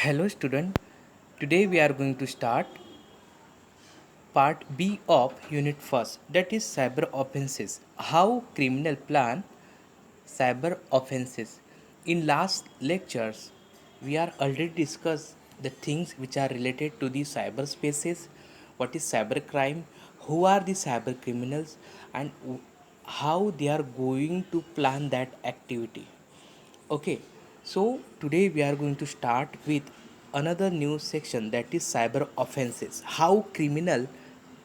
Hello student, today we are going to start part B of unit first, that is cyber offenses. How criminal plan cyber offenses. In last lectures we are already discussed the things which are related to the cyber spaces, what is cyber crime, who are the cyber criminals, and how they are going to plan that activity. Okay, so today we are going to start with another new section, that is cyber offenses. How criminal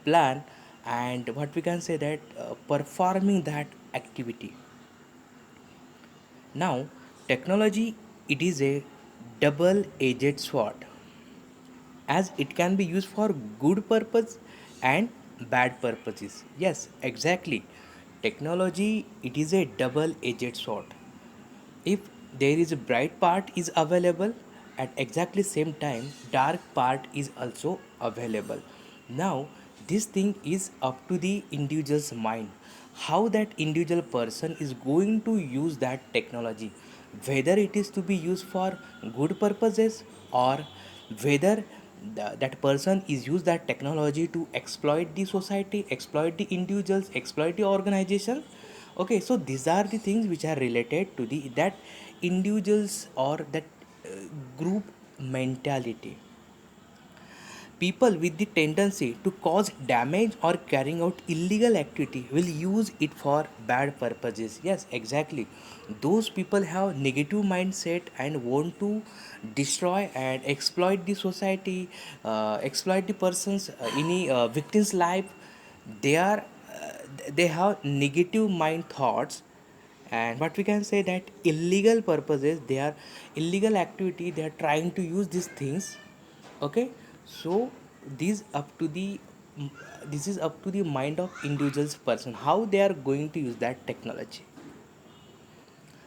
plan and what we can say that performing that activity. Now, technology, it is a double-edged sword, as it can be used for good purpose and bad purposes. Yes, exactly. Technology, it is a double-edged sword. If there is a bright part is available, at exactly same time dark part is also available. Now this thing is up to the individual's mind, how that individual person is going to use that technology, whether it is to be used for good purposes, or whether that person is use that technology to exploit the society, exploit the individuals, exploit the organization. Okay, so these are the things which are related to the that individuals or that uh, group mentality. People with the tendency to cause damage or carrying out illegal activity will use it for bad purposes. Yes, exactly. Those people have negative mindset and want to destroy and exploit the society, exploit the person's any victim's life. They are they have negative mind thoughts, and what we can say that illegal purposes, they are illegal activity, they are trying to use these things. Okay, so these up to the this is up to the mind of individuals person, how they are going to use that technology.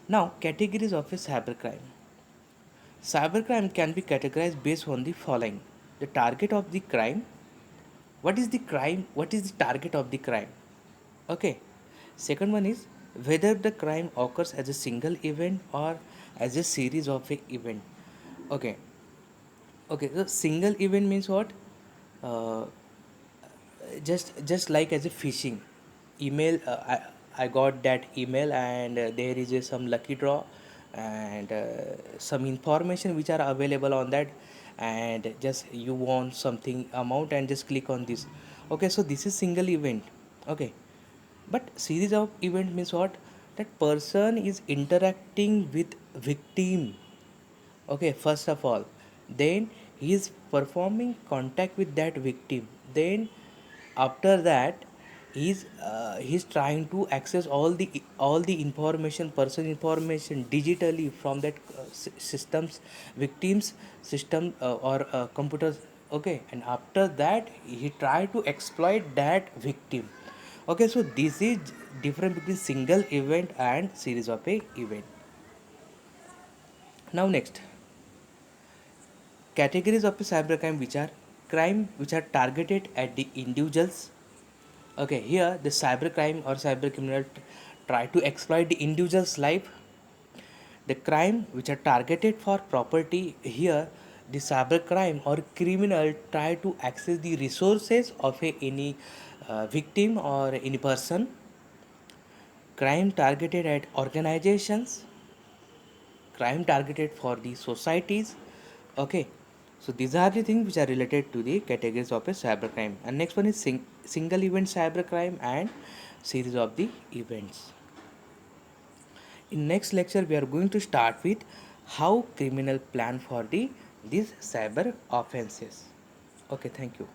Now, categories of a cybercrime. Cybercrime can be categorized based on the following: the target of the crime, what is the crime, what is the target of the crime. Okay, second one is whether the crime occurs as a single event or as a series of a event. Okay, okay, so single event means what? uh, just like as a phishing email, I got that email, and there is a, some lucky draw, and some information which are available on that, and just you want something amount and just click on this. Okay, so this is single event. Okay, but series of event means what? That person is interacting with victim. Okay, first of all, then he is performing contact with that victim, then after that he's trying to access all the information, person information digitally from that systems, victims system, or computers. Okay, and after that he try to exploit that victim. Okay, so this is different between single event and series of a event. Now next, categories of cybercrime, which are crime which are targeted at the individuals. Okay, here the cybercrime or cyber criminal try to exploit the individual's life. The crime which are targeted for property, here the cybercrime or criminal try to access the resources of any victim or any person. Crime targeted at organizations, crime targeted for the societies. Okay, so these are the things which are related to the categories of a cybercrime. And next one is single event cybercrime and series of the events. In next lecture we are going to start with how criminal plan for the these cyber offenses. Okay, thank you.